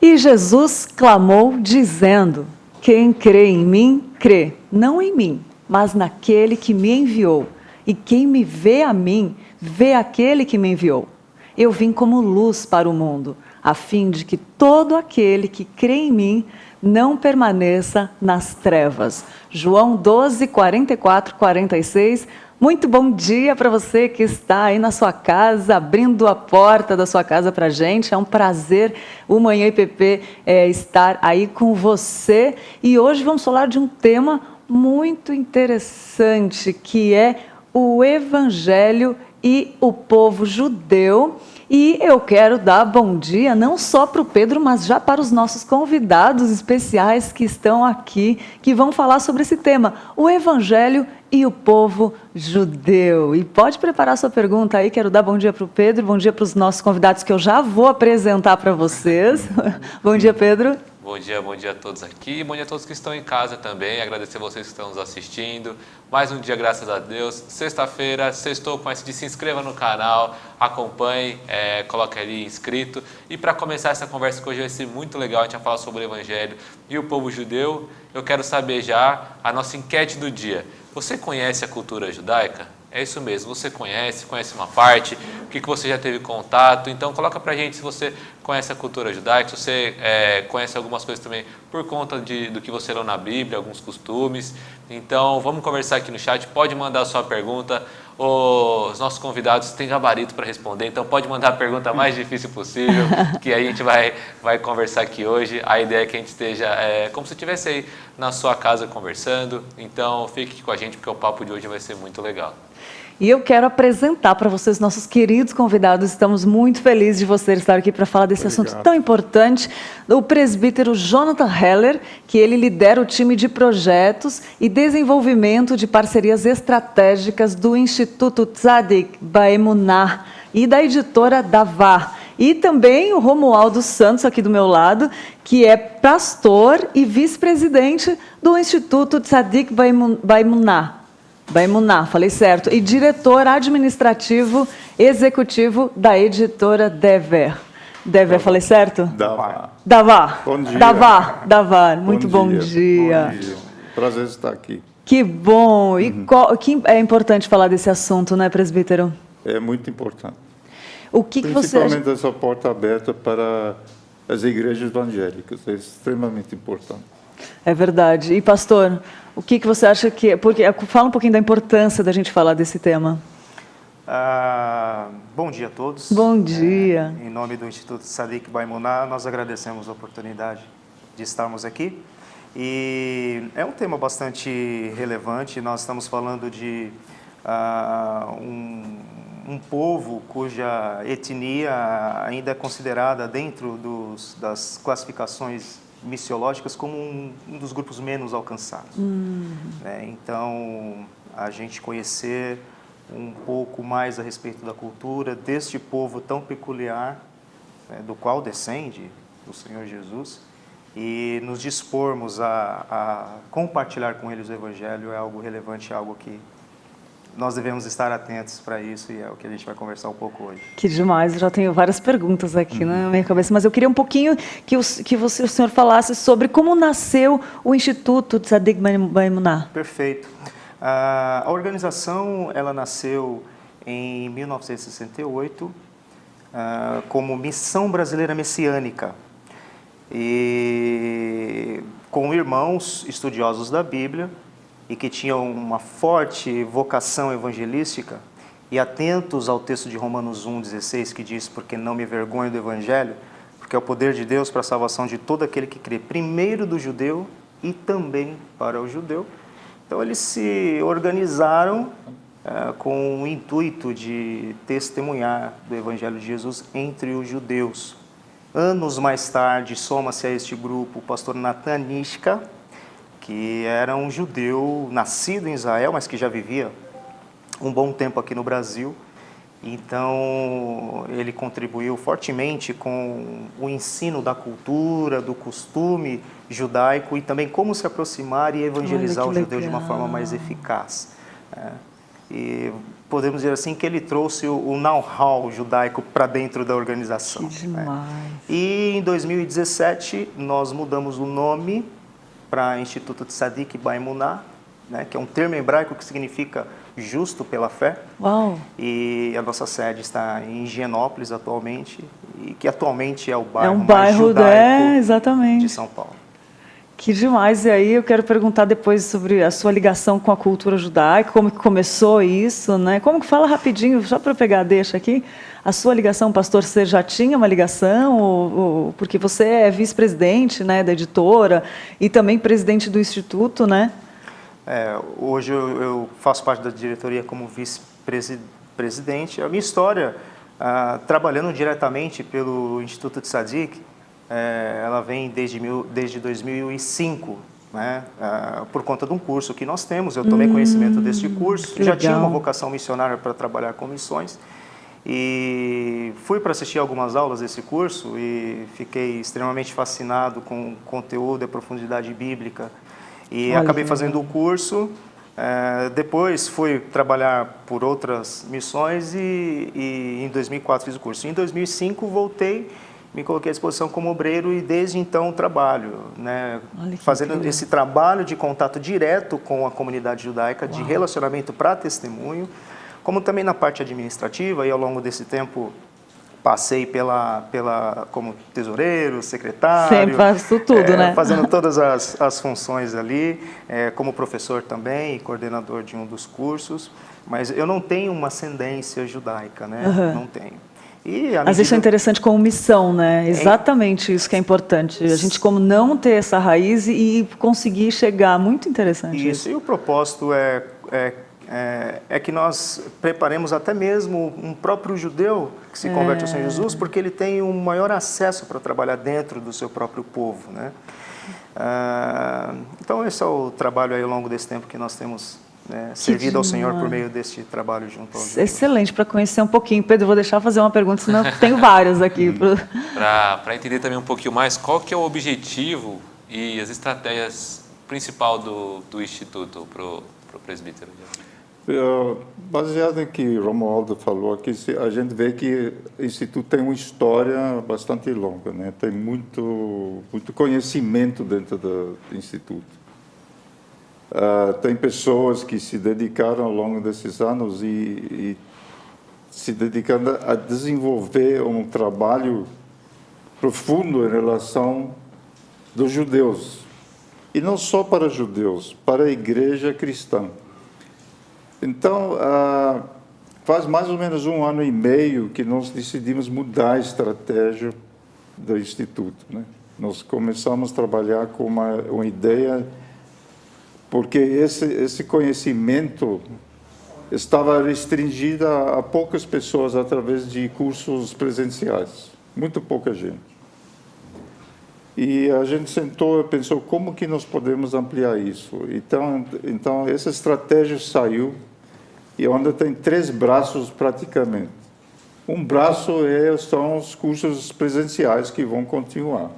E Jesus clamou, dizendo: quem crê em mim, crê, não em mim, mas naquele que me enviou. E quem me vê a mim, vê aquele que me enviou. Eu vim como luz para o mundo, a fim de que todo aquele que crê em mim não permaneça nas trevas. João 12, 44, 46. Muito bom dia para você que está aí na sua casa, abrindo a porta da sua casa para a gente. É um prazer o Manhã IPP estar aí com você. E hoje vamos falar de um tema muito interessante, que é o Evangelho e o povo judeu. E eu quero dar bom dia não só para o Pedro, mas já para os nossos convidados especiais que estão aqui, que vão falar sobre esse tema, o Evangelho e o povo judeu. E pode preparar sua pergunta aí, quero dar bom dia para o Pedro, bom dia para os nossos convidados que eu já vou apresentar para vocês. Bom dia, Pedro. Bom dia a todos aqui, bom dia a todos que estão em casa também, agradecer vocês que estão nos assistindo. Mais um dia, graças a Deus, sexta-feira, sextou com esse de se inscreva no canal, acompanhe, coloque ali inscrito. E para começar essa conversa que hoje vai ser muito legal, a gente vai falar sobre o Evangelho e o povo judeu, eu quero saber já a nossa enquete do dia. Você conhece a cultura judaica? É isso mesmo, você conhece uma parte, o que você já teve contato, então coloca pra gente se você conhece a cultura judaica, se você conhece algumas coisas também por conta do que você leu na Bíblia, alguns costumes. Então vamos conversar aqui no chat, pode mandar a sua pergunta, os nossos convidados têm gabarito para responder, então pode mandar a pergunta mais difícil possível, que a gente vai conversar aqui hoje. A ideia é que a gente esteja como se estivesse aí na sua casa conversando, então fique com a gente porque o papo de hoje vai ser muito legal. E eu quero apresentar para vocês nossos queridos convidados. Estamos muito felizes de você estar aqui para falar desse assunto tão importante. O presbítero Jonathan Heller, que ele lidera o time de projetos e desenvolvimento de parcerias estratégicas do Instituto Tzadik Baemunah e da editora Davá. E também o Romualdo Santos, aqui do meu lado, que é pastor e vice-presidente do Instituto Tzadik Baemunah. Baimuná, falei certo, e diretor administrativo executivo da editora Dever. Dever, falei certo? Davá. Davá. Bom dia. Davá, muito bom dia. Bom dia. Prazer estar aqui. Que bom. E que é importante falar desse assunto, né, presbítero? É muito importante. O que você... Principalmente essa porta aberta para as igrejas evangélicas, é extremamente importante. É verdade. E, pastor, o que você acha que... Fala um pouquinho da importância da gente falar desse tema. Bom dia a todos. Bom dia. Em nome do Instituto Tzadik Baemunah, nós agradecemos a oportunidade de estarmos aqui. E é um tema bastante relevante. Nós estamos falando de um povo cuja etnia ainda é considerada dentro das classificações missiológicas como um dos grupos menos alcançados. Então, a gente conhecer um pouco mais a respeito da cultura deste povo tão peculiar, do qual descende o Senhor Jesus, e nos dispormos a compartilhar com eles o Evangelho é algo relevante, é algo que nós devemos estar atentos para isso e é o que a gente vai conversar um pouco hoje. Que demais, eu já tenho várias perguntas aqui na minha cabeça, mas eu queria um pouquinho que o senhor falasse sobre como nasceu o Instituto Tzadik Baemunah. Perfeito. A organização ela nasceu em 1968 como Missão Brasileira Messiânica e com irmãos estudiosos da Bíblia e que tinham uma forte vocação evangelística e atentos ao texto de Romanos 1,16, que diz: porque não me vergonho do Evangelho, porque é o poder de Deus para a salvação de todo aquele que crê, primeiro do judeu e também para o judeu. Então eles se organizaram com o intuito de testemunhar do Evangelho de Jesus entre os judeus. Anos mais tarde, soma-se a este grupo o pastor Natan Nishka, que era um judeu nascido em Israel, mas que já vivia um bom tempo aqui no Brasil. Então, ele contribuiu fortemente com o ensino da cultura, do costume judaico e também como se aproximar e evangelizar o judeu de uma forma mais eficaz. E podemos dizer assim, que ele trouxe o know-how judaico para dentro da organização. Que demais. E em 2017 nós mudamos o nome para Instituto Tzadik Baimuná, né, que é um termo hebraico que significa justo pela fé. Uau! E a nossa sede está em Higienópolis atualmente, e que atualmente é o É bairro um mais bairro, judaico exatamente. de São Paulo. Que demais. E aí eu quero perguntar depois sobre a sua ligação com a cultura judaica, como que começou isso, né? Como que fala rapidinho, só para eu pegar a deixa aqui, a sua ligação, pastor, você já tinha uma ligação? Porque você é vice-presidente, né, da editora e também presidente do Instituto, né? Hoje eu faço parte da diretoria como vice-presidente. A minha história, trabalhando diretamente pelo Instituto Tzadik, ela vem desde 2005, né? Por conta de um curso que nós temos. Eu tomei conhecimento deste curso, já tinha uma vocação missionária para trabalhar com missões, e fui para assistir algumas aulas desse curso e fiquei extremamente fascinado com o conteúdo e a profundidade bíblica, e acabei fazendo o curso. Depois fui trabalhar por outras missões e em 2004 fiz o curso. Em 2005 voltei, me coloquei à disposição como obreiro e desde então trabalho, né, fazendo incrível. esse trabalho de contato direto com a comunidade judaica, de relacionamento para testemunho, como também na parte administrativa, e ao longo desse tempo passei como tesoureiro, secretário. Sempre faço tudo, né? Fazendo todas as funções ali, como professor também e coordenador de um dos cursos, mas eu não tenho uma ascendência judaica, né? Não tenho. Mas isso é interessante como missão, né? Exatamente isso que é importante. A gente como não ter essa raiz e conseguir chegar. Muito interessante isso. E o propósito é que nós preparemos até mesmo um próprio judeu que se converte ao Senhor Jesus, porque ele tem um maior acesso para trabalhar dentro do seu próprio povo, né? Então esse é o trabalho aí ao longo desse tempo que nós temos, né, servido ao Senhor por meio deste trabalho junto ao Senhor. Excelente, para conhecer um pouquinho. Pedro, vou deixar fazer uma pergunta, senão eu tenho várias aqui. Para entender também um pouquinho mais, qual que é o objetivo e as estratégias principal do Instituto para o presbítero? Baseado em que Romualdo falou aqui, a gente vê que o Instituto tem uma história bastante longa, né? Tem muito conhecimento dentro do Instituto. Tem pessoas que se dedicaram ao longo desses anos e se dedicando a desenvolver um trabalho profundo em relação dos judeus. E não só para judeus, para a igreja cristã. Então, faz mais ou menos 1 ano e meio que nós decidimos mudar a estratégia do Instituto, né? Nós começamos a trabalhar com uma ideia, porque esse conhecimento estava restringido a poucas pessoas através de cursos presenciais, muito pouca gente. E a gente sentou e pensou, como que nós podemos ampliar isso? Então essa estratégia saiu, e onde tem 3 braços praticamente. Um braço são os cursos presenciais que vão continuar.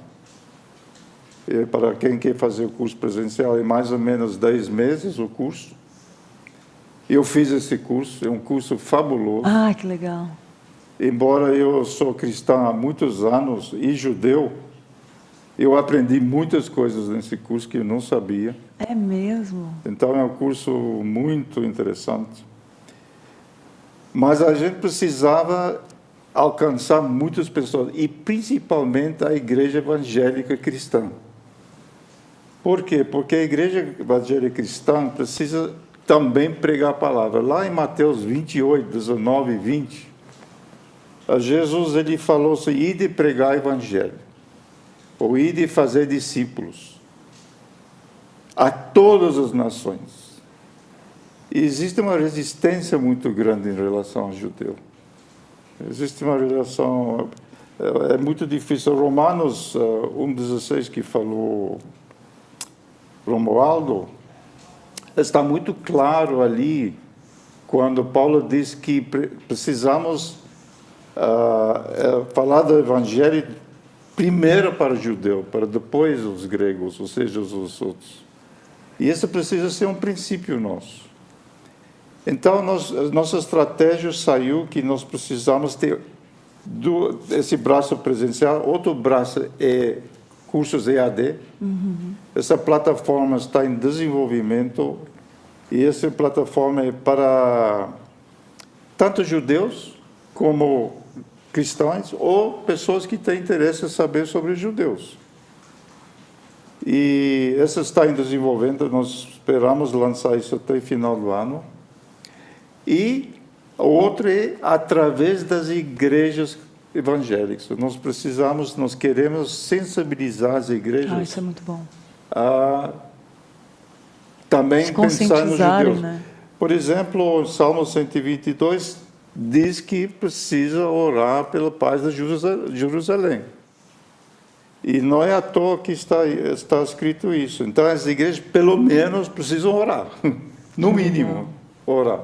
E para quem quer fazer o curso presencial, é mais ou menos 10 meses o curso. Eu fiz esse curso, é um curso fabuloso. Ah, que legal. Embora eu sou cristão há muitos anos e judeu, eu aprendi muitas coisas nesse curso que eu não sabia. É mesmo? Então é um curso muito interessante. Mas a gente precisava alcançar muitas pessoas, e principalmente a igreja evangélica cristã. Por quê? Porque a igreja evangélica cristã precisa também pregar a palavra. Lá em Mateus 28, 19 e 20, Jesus ele falou assim, ide pregar o evangelho, ou ide fazer discípulos a todas as nações. Existe uma resistência muito grande em relação ao judeu. Existe uma relação... É muito difícil. Romanos 1,16, que falou Romualdo, está muito claro ali, quando Paulo diz que precisamos falar do evangelho primeiro para o judeu, para depois os gregos, ou seja, os outros. E esse precisa ser um princípio nosso. Então, nossa estratégia saiu que nós precisamos ter esse braço presencial, outro braço é cursos EAD. Essa plataforma está em desenvolvimento e essa plataforma é para tanto judeus como cristãos ou pessoas que têm interesse em saber sobre os judeus. E essa está em desenvolvimento, nós esperamos lançar isso até o final do ano. E o outro é através das igrejas evangélicas. Nós queremos sensibilizar as igrejas Isso é muito bom. a também Se pensar nos conscientizarem, judeus. né? Por exemplo, o Salmo 122 diz que precisa orar pela paz de Jerusalém. E não é à toa que está escrito isso. Então, as igrejas, pelo menos, precisam orar. No mínimo, orar.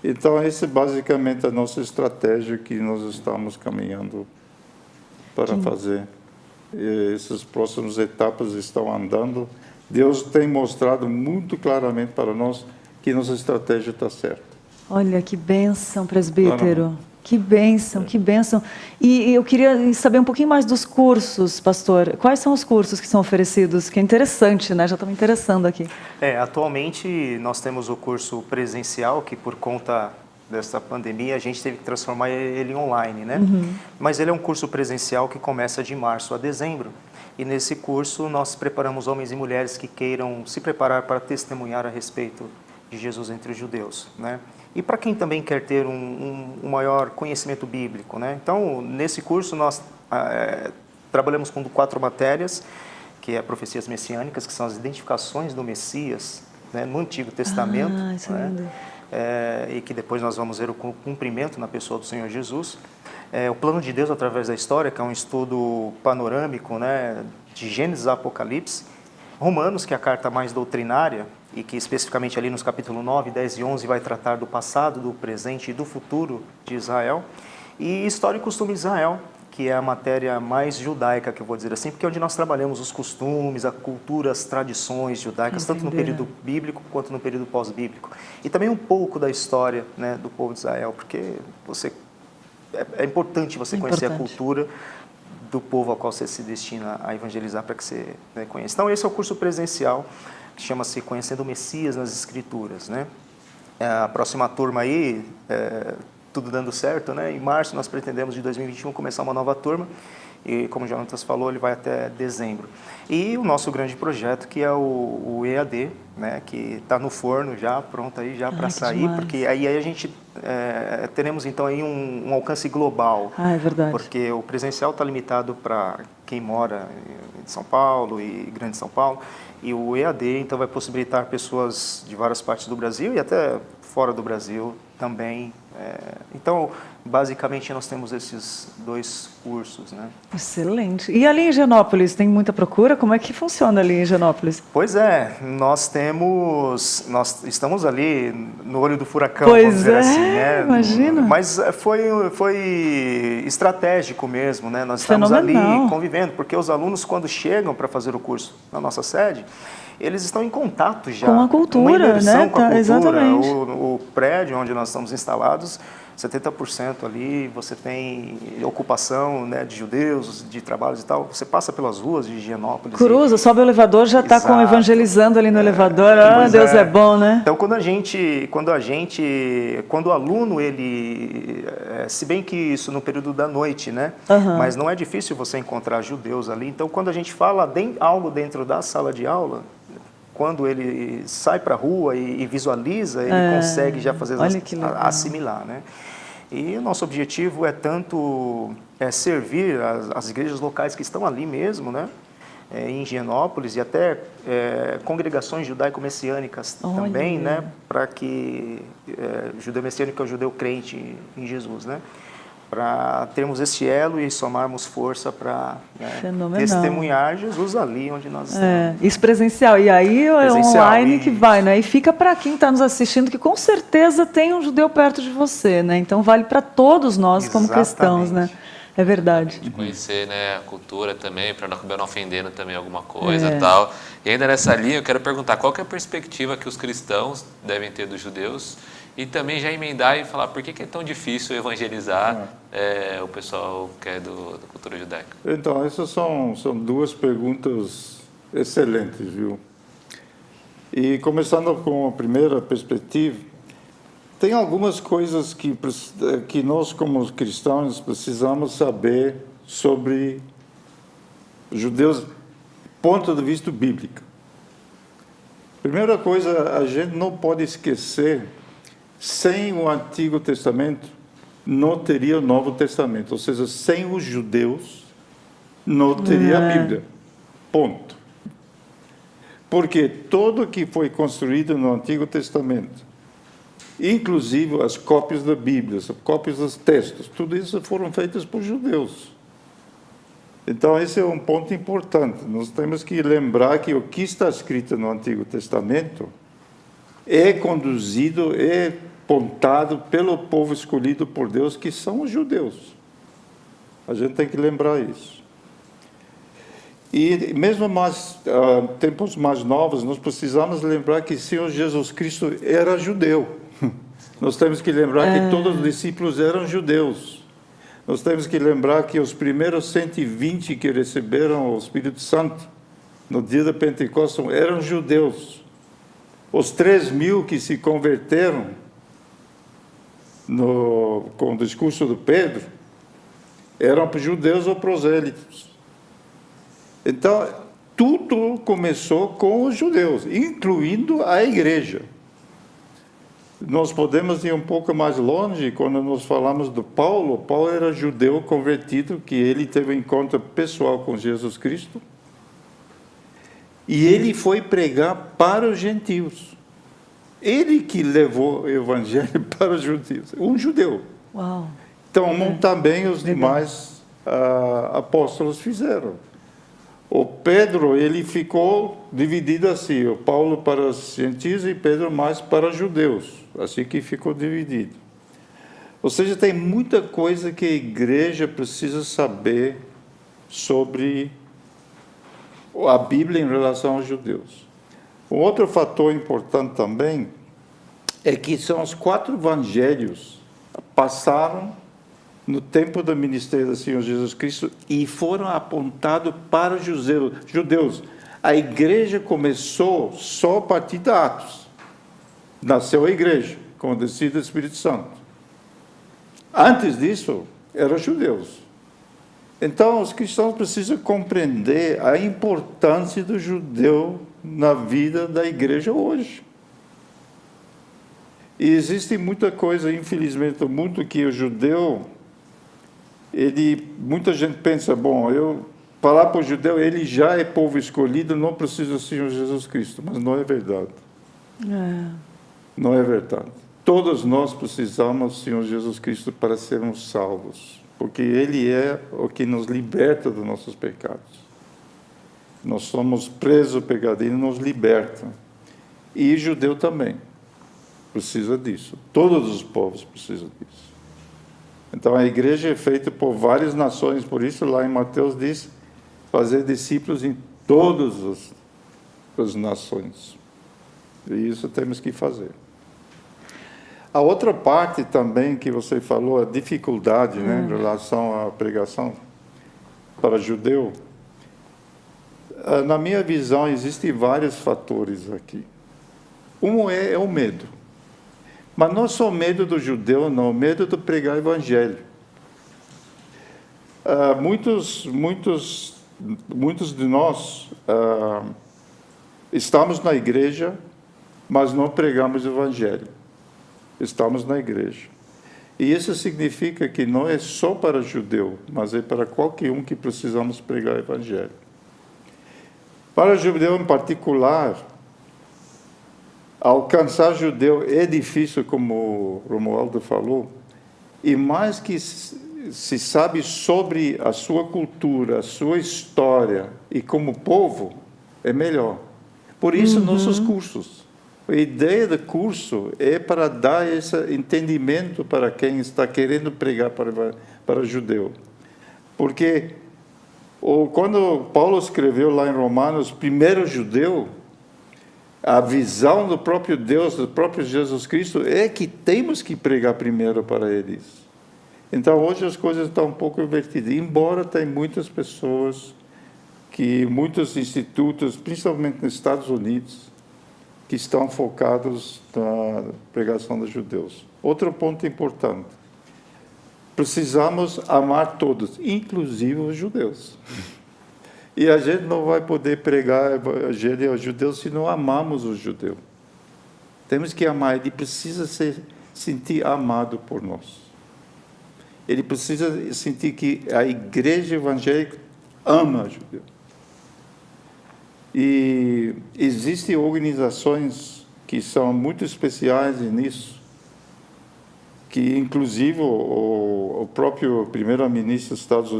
Então, essa é basicamente a nossa estratégia que nós estamos caminhando para fazer. E essas próximas etapas estão andando. Deus tem mostrado muito claramente para nós que nossa estratégia está certa. Olha, que bênção, presbítero. Que bênção, que bênção. E eu queria saber um pouquinho mais dos cursos, pastor. Quais são os cursos que são oferecidos? Que é interessante, né? Já está me interessando aqui. Atualmente nós temos o curso presencial, que por conta dessa pandemia a gente teve que transformar ele em online, né? Mas ele é um curso presencial que começa de março a dezembro. E nesse curso nós preparamos homens e mulheres que queiram se preparar para testemunhar a respeito de Jesus entre os judeus, né? E para quem também quer ter um maior conhecimento bíblico, né? Então, nesse curso nós trabalhamos com 4 matérias, que é profecias messiânicas, que são as identificações do Messias, né, no Antigo Testamento, Isso é né? lindo. E que depois nós vamos ver o cumprimento na pessoa do Senhor Jesus. O plano de Deus através da história, que é um estudo panorâmico, né, de Gênesis a Apocalipse. Romanos, que é a carta mais doutrinária, e que especificamente ali nos capítulos 9, 10 e 11 vai tratar do passado, do presente e do futuro de Israel. E História e Costume de Israel, que é a matéria mais judaica, que eu vou dizer assim, porque é onde nós trabalhamos os costumes, a cultura, as tradições judaicas, tanto no período bíblico quanto no período pós-bíblico. E também um pouco da história, né, do povo de Israel, porque é importante você conhecer a cultura do povo ao qual você se destina a evangelizar para que você, né, conheça. Então, esse é o curso presencial, que chama-se Conhecendo o Messias nas Escrituras, né? A próxima turma aí, tudo dando certo, né? Em março nós pretendemos, de 2021, começar uma nova turma, e como o Jonatas falou, ele vai até dezembro. E o nosso grande projeto, que é o EAD, né? Que está no forno já, pronto aí já para sair, demais. porque aí a gente teremos então aí um alcance global. É verdade. Porque o presencial está limitado para quem mora em São Paulo e Grande São Paulo, e o EAD então vai possibilitar pessoas de várias partes do Brasil e até fora do Brasil também. Então, basicamente, nós temos esses 2 cursos, né? Excelente. E ali em Higienópolis, tem muita procura? Como é que funciona ali em Higienópolis? Pois é, nós estamos ali no olho do furacão, Pois vamos dizer é, assim, né? imagina. Mas foi estratégico mesmo, né? Nós estamos ali Fenomenal. convivendo, porque os alunos, quando chegam para fazer o curso na nossa sede, eles estão em contato já Com a cultura, uma imersão né? com a cultura. Exatamente. O prédio onde nós estamos instalados, 70% ali, você tem ocupação, né, de judeus, de trabalhos e tal. Você passa pelas ruas de Higienópolis. Cruza, sobe o elevador, já está Exato. evangelizando ali no elevador. Ah, Pois Deus é bom, né? Então, quando o aluno, ele, se bem que isso no período da noite, né? Mas não é difícil você encontrar judeus ali. Então, quando a gente fala algo dentro da sala de aula, quando ele sai para a rua e visualiza, ele consegue já fazer assimilar, né? E o nosso objetivo é tanto servir as igrejas locais que estão ali mesmo, né? Em Higienópolis, e até congregações judaico-messiânicas também, né? Para que judeu messiânico é o judeu crente em Jesus, né? Para termos esse elo e somarmos força para testemunhar Jesus ali onde nós estamos. Isso presencial. E aí é online que vai, né? E fica para quem está nos assistindo, que com certeza tem um judeu perto de você, né? Então vale para todos nós como cristãos, né? É verdade. De conhecer, né, a cultura também, para não acabar não ofendendo também alguma coisa e tal. E ainda nessa linha, eu quero perguntar, qual que é a perspectiva que os cristãos devem ter dos judeus E também já emendar e falar por que é tão difícil evangelizar o pessoal que é da cultura judaica. Então, essas são duas perguntas excelentes, viu? E começando com a primeira perspectiva, tem algumas coisas que nós, como cristãos, precisamos saber sobre judeus, ponto de vista bíblico. Primeira coisa, a gente não pode esquecer, sem o Antigo Testamento, não teria o Novo Testamento. Ou seja, sem os judeus, não teria a Bíblia. Ponto. Porque tudo que foi construído no Antigo Testamento, inclusive as cópias da Bíblia, as cópias dos textos, tudo isso foram feitas por judeus. Então, esse é um ponto importante. Nós temos que lembrar que o que está escrito no Antigo Testamento é conduzido, é apontado pelo povo escolhido por Deus, que são os judeus. A gente tem que lembrar isso. E mesmo tempos mais novos, nós precisamos lembrar que o Senhor Jesus Cristo era judeu. Nós temos que lembrar que todos os discípulos eram judeus. Nós temos que lembrar que os primeiros 120 que receberam o Espírito Santo no dia da Pentecostes eram judeus. Os 3.000 que se converteram com o discurso de Pedro eram judeus ou prosélitos. Então, tudo começou com os judeus, incluindo a igreja. Nós podemos ir um pouco mais longe, quando nós falamos do Paulo. Paulo era judeu convertido, que ele teve um encontro pessoal com Jesus Cristo, e ele foi pregar para os gentios. Ele que levou o evangelho para os judeus, um judeu. Uau. Então, também os demais apóstolos fizeram. O Pedro, ele ficou dividido assim, o Paulo para os gentios e Pedro mais para os judeus, assim que ficou dividido. Ou seja, tem muita coisa que a igreja precisa saber sobre a Bíblia em relação aos judeus. Um outro fator importante também é que são os 4 evangelhos que passaram no tempo do ministério do Senhor Jesus Cristo e foram apontados para os judeus. A igreja começou só a partir de Atos. Nasceu a igreja, com o descida do Espírito Santo. Antes disso, eram judeus. Então, os cristãos precisam compreender a importância do judeu na vida da igreja hoje. E existe muita coisa, infelizmente, no mundo que o judeu, muita gente pensa, falar para o judeu, ele já é povo escolhido, não precisa do Senhor Jesus Cristo. Mas não é verdade. Não é verdade. Todos nós precisamos do Senhor Jesus Cristo para sermos salvos. Porque Ele é o que nos liberta dos nossos pecados. Nós somos presos ao pecado, Ele nos liberta. E o judeu também precisa disso. Todos os povos precisam disso. Então, a igreja é feita por várias nações, por isso lá em Mateus diz, fazer discípulos em todas as nações. E isso temos que fazer. A outra parte também que você falou, a dificuldade, né, em relação à pregação para judeu, na minha visão, existem vários fatores aqui. Um é o medo. Mas não só o medo do judeu, não, o medo de pregar o evangelho. Muitos de nós estamos na igreja, mas não pregamos o evangelho. Estamos na igreja. E isso significa que não é só para judeu, mas é para qualquer um que precisamos pregar o evangelho. Para judeu em particular, alcançar judeu é difícil, como o Romualdo falou, e mais que se sabe sobre a sua cultura, a sua história e como povo, é melhor. Por isso, nossos cursos. A ideia do curso é para dar esse entendimento para quem está querendo pregar para o judeu. Porque quando Paulo escreveu lá em Romanos, primeiro judeu, A visão do próprio Deus, do próprio Jesus Cristo, é que temos que pregar primeiro para eles. Então, hoje as coisas estão um pouco invertidas, embora tem muitas pessoas, muitos institutos, principalmente nos Estados Unidos, que estão focados na pregação dos judeus. Outro ponto importante, precisamos amar todos, inclusive os judeus. E a gente não vai poder pregar evangelho aos judeus se não amamos os judeus. Temos que amar, ele precisa se sentir amado por nós. Ele precisa sentir que a igreja evangélica ama os judeus. E existem organizações que são muito especiais nisso, que inclusive o próprio primeiro-ministro dos Estados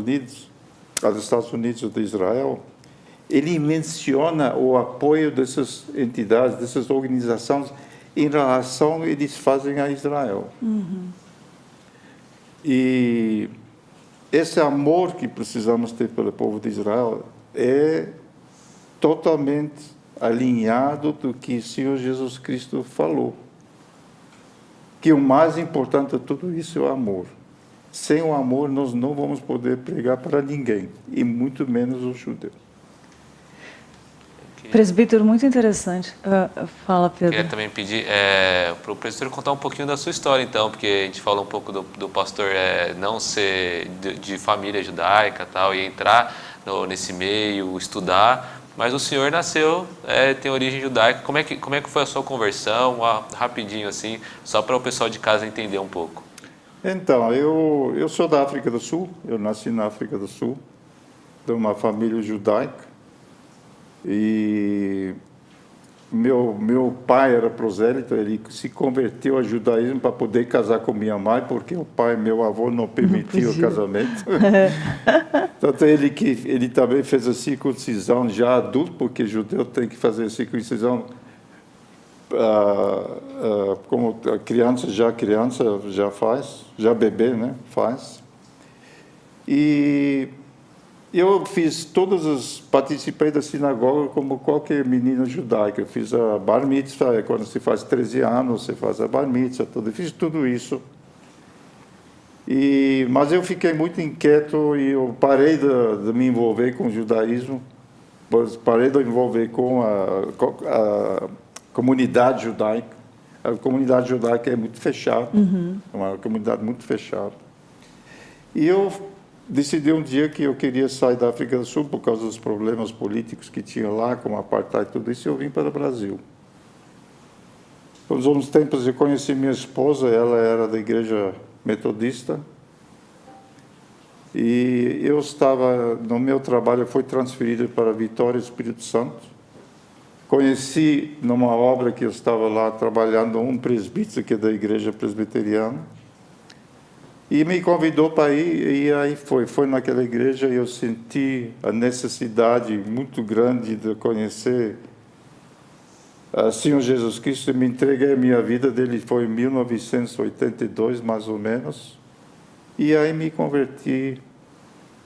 Unidos de Israel, ele menciona o apoio dessas entidades, dessas organizações, em relação ao que eles fazem a Israel. E esse amor que precisamos ter pelo povo de Israel é totalmente alinhado do que o Senhor Jesus Cristo falou. Que o mais importante de tudo isso é o amor. Sem o amor, nós não vamos poder pregar para ninguém, e muito menos os judeus. Presbítero, muito interessante. Fala, Pedro. Queria também pedir para o presbítero contar um pouquinho da sua história, então, porque a gente falou um pouco do pastor não ser de família judaica tal, e entrar nesse meio, estudar, mas o senhor nasceu, tem origem judaica. Como é que foi a sua conversão? Rapidinho assim, só para o pessoal de casa entender um pouco. Então, eu sou da África do Sul, eu nasci na África do Sul, de uma família judaica, e meu pai era prosélito, ele se converteu ao judaísmo para poder casar com minha mãe, porque meu avô não permitiu o casamento. Tanto ele também fez a circuncisão já adulto, porque judeu tem que fazer a circuncisão como criança já faz, já bebê, né, faz. E eu participei da sinagoga como qualquer menino judaico. Eu fiz a bar mitzvah, quando se faz 13 anos, você faz a bar mitzvah, eu fiz tudo isso. Mas eu fiquei muito inquieto e eu parei de me envolver com o judaísmo, parei de me envolver com a comunidade judaica. A comunidade judaica é muito fechada, é uma comunidade muito fechada. E eu decidi um dia que eu queria sair da África do Sul por causa dos problemas políticos que tinha lá, com o apartheid e tudo isso, e eu vim para o Brasil. Nos últimos tempos eu conheci minha esposa, ela era da igreja metodista, e eu estava, no meu trabalho, fui transferido para Vitória, Espírito Santo. Conheci, numa obra que eu estava lá trabalhando, um presbítero que é da igreja presbiteriana, e me convidou para ir, e aí foi naquela igreja e eu senti a necessidade muito grande de conhecer o Senhor Jesus Cristo. Eu me entreguei a minha vida dele, foi em 1982, mais ou menos, e aí me converti,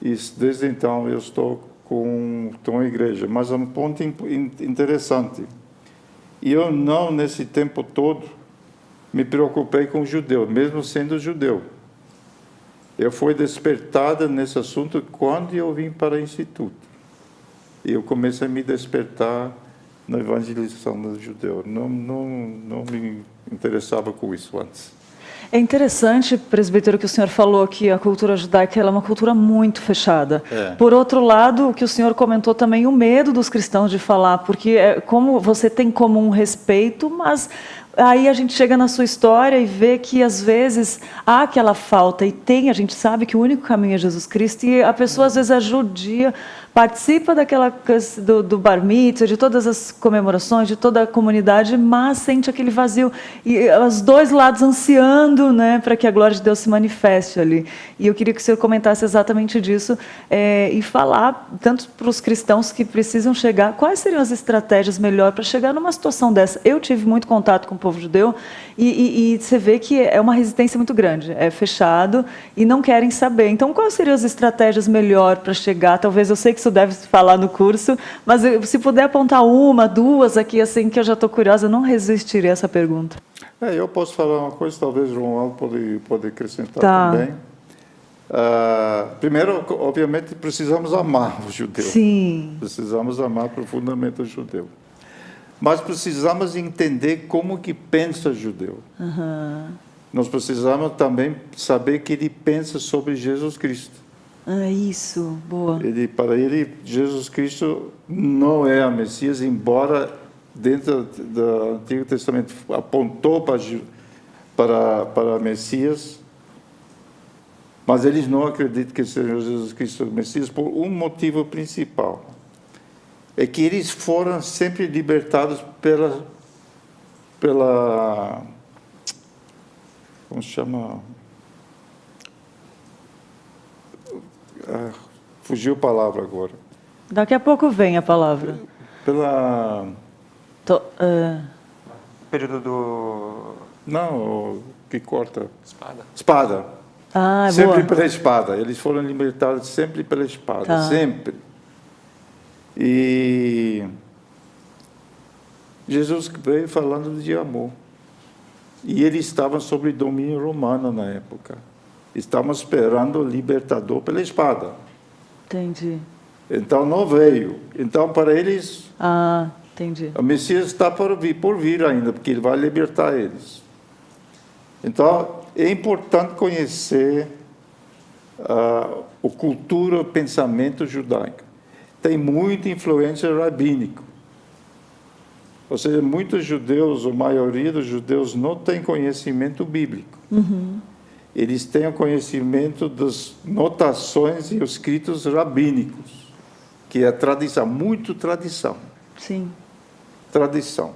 e desde então eu estou com a igreja. Mas é um ponto interessante. E eu não, nesse tempo todo, me preocupei com o judeu, mesmo sendo judeu. Eu fui despertada nesse assunto quando eu vim para o Instituto. E eu comecei a me despertar na evangelização do judeu. Não me interessava com isso antes. É interessante, presbítero, que o senhor falou que a cultura judaica ela é uma cultura muito fechada. Por outro lado, o que o senhor comentou também, o medo dos cristãos de falar, porque como você tem como um respeito, mas aí a gente chega na sua história e vê que às vezes há aquela falta, e a gente sabe que o único caminho é Jesus Cristo, e a pessoa às vezes é judia, participa do bar mitzvah, de todas as comemorações, de toda a comunidade, mas sente aquele vazio, e os dois lados ansiando, né, para que a glória de Deus se manifeste ali. E eu queria que o senhor comentasse exatamente disso, e falar, tanto para os cristãos que precisam chegar, quais seriam as estratégias melhores para chegar numa situação dessa. Eu tive muito contato com o povo judeu, e você vê que é uma resistência muito grande, é fechado e não querem saber. Então, quais seriam as estratégias melhor para chegar? Talvez, eu sei que isso deve se falar no curso, mas se puder apontar uma, duas aqui, assim, que eu já estou curiosa, eu não resistiria a essa pergunta. Eu posso falar uma coisa, talvez o João pode acrescentar Tá. também. Primeiro, obviamente, precisamos amar o judeu. Sim. Precisamos amar profundamente o judeu. Mas precisamos entender como que pensa o judeu. Nós precisamos também saber que ele pensa sobre Jesus Cristo. Isso, boa. Para ele, Jesus Cristo não é a Messias, embora dentro do Antigo Testamento apontou para Messias, mas eles não acreditam que seja Jesus Cristo o Messias por um motivo principal. É que eles foram sempre libertados pela como se chama? Fugiu a palavra agora. Daqui a pouco vem a palavra. Período do... Não, o que corta. Espada. Sempre Boa. pela espada. Eles foram libertados sempre pela espada. Tá. Sempre. E Jesus veio falando de amor. E eles estavam sob domínio romano na época. Estavam esperando o libertador pela espada. Entendi. Então não veio. Então para eles, Entendi. o Messias está por vir ainda, porque ele vai libertar eles. Então é importante conhecer a cultura, o pensamento judaico. Tem muita influência rabínica. Ou seja, muitos judeus, a maioria dos judeus, não tem conhecimento bíblico. Eles têm o conhecimento das notações e os escritos rabínicos, que é tradição, muito tradição. Sim. Tradição.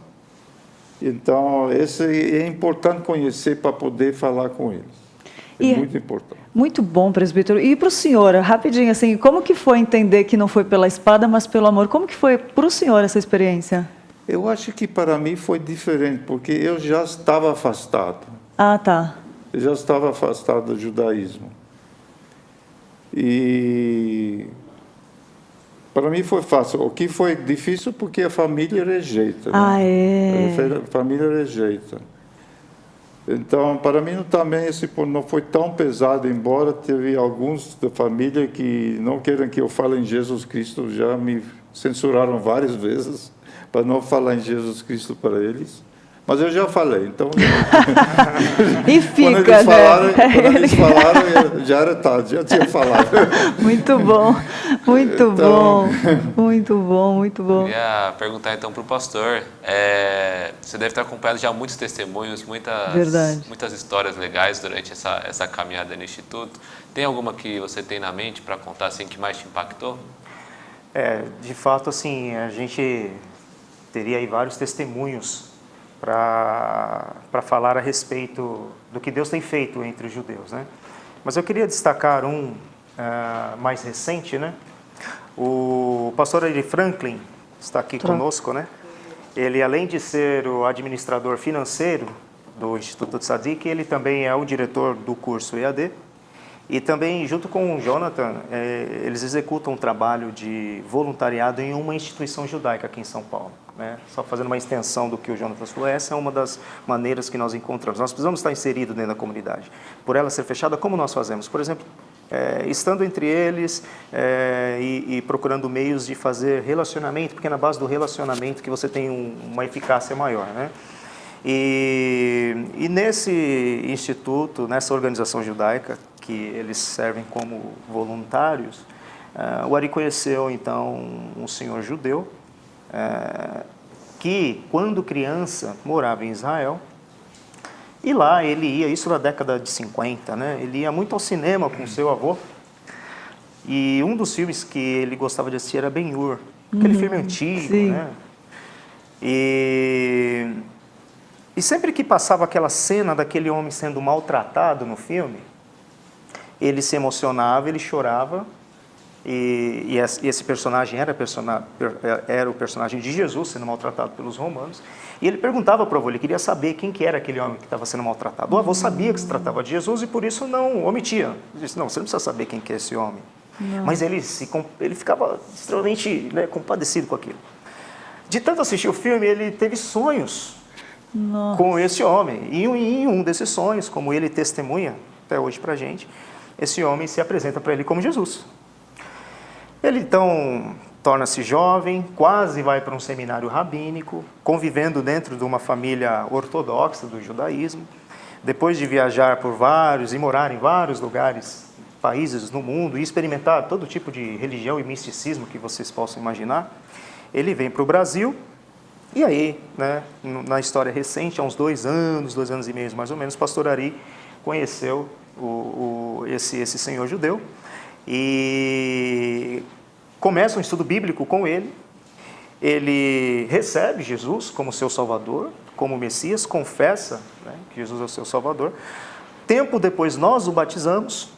Então, esse é importante conhecer para poder falar com eles. É muito importante. Muito bom, presbítero. E para o senhor, rapidinho, assim, como que foi entender que não foi pela espada, mas pelo amor? Como que foi para o senhor essa experiência? Eu acho que para mim foi diferente, porque eu já estava afastado. Tá. Eu já estava afastado do judaísmo. E para mim foi fácil. O que foi difícil porque a família rejeita. A família rejeita. Então, para mim também esse ponto não foi tão pesado, embora teve alguns da família que não querem que eu fale em Jesus Cristo, já me censuraram várias vezes para não falar em Jesus Cristo para eles. Mas eu já falei, então... E fica, quando eles falaram, já era tarde, já tinha falado. Muito bom, muito Então... bom, muito bom, muito bom. Queria perguntar então para o pastor, você deve ter acompanhado já muitos testemunhos, muitas histórias legais durante essa caminhada no Instituto. Tem alguma que você tem na mente para contar assim que mais te impactou? De fato, assim, a gente teria aí vários testemunhos para falar a respeito do que Deus tem feito entre os judeus, né? Mas eu queria destacar um mais recente, né? O pastor Eli Franklin está aqui conosco, né? Ele, além de ser o administrador financeiro do Instituto Tzadik, ele também é o diretor do curso EAD. E também, junto com o Jonathan, eles executam um trabalho de voluntariado em uma instituição judaica aqui em São Paulo, né? Só fazendo uma extensão do que o Jonathan falou, essa é uma das maneiras que nós encontramos. Nós precisamos estar inseridos dentro da comunidade. Por ela ser fechada, como nós fazemos? Por exemplo, estando entre eles e procurando meios de fazer relacionamento, porque é na base do relacionamento que você tem uma eficácia maior, né? E nesse instituto, nessa organização judaica, que eles servem como voluntários, o Ari conheceu, então, um senhor judeu, que, quando criança, morava em Israel, e lá ele ia, isso na década de 50, né? Ele ia muito ao cinema com seu avô, e um dos filmes que ele gostava de assistir era Ben-Hur, aquele filme antigo, sim. né? E sempre que passava aquela cena daquele homem sendo maltratado no filme, ele se emocionava, ele chorava e esse personagem era o personagem de Jesus sendo maltratado pelos romanos. E ele perguntava para o avô, ele queria saber quem que era aquele homem que estava sendo maltratado. O avô sabia que se tratava de Jesus e por isso não omitia. Ele disse, não, você não precisa saber quem que é esse homem. Não. Mas ele ficava extremamente, né, compadecido com aquilo. De tanto assistir o filme, ele teve sonhos com esse homem. E em um desses sonhos, como ele testemunha até hoje para a gente, esse homem se apresenta para ele como Jesus. Ele então torna-se jovem, quase vai para um seminário rabínico, convivendo dentro de uma família ortodoxa do judaísmo. Depois de viajar por vários e morar em vários lugares, países no mundo e experimentar todo tipo de religião e misticismo que vocês possam imaginar, ele vem para o Brasil. E aí, né, na história recente, há uns 2 anos e meio mais ou menos, o pastor Ari conheceu esse senhor judeu e começa um estudo bíblico com ele. Ele recebe Jesus como seu Salvador, como Messias, confessa, né, que Jesus é o seu Salvador. Tempo depois nós o batizamos.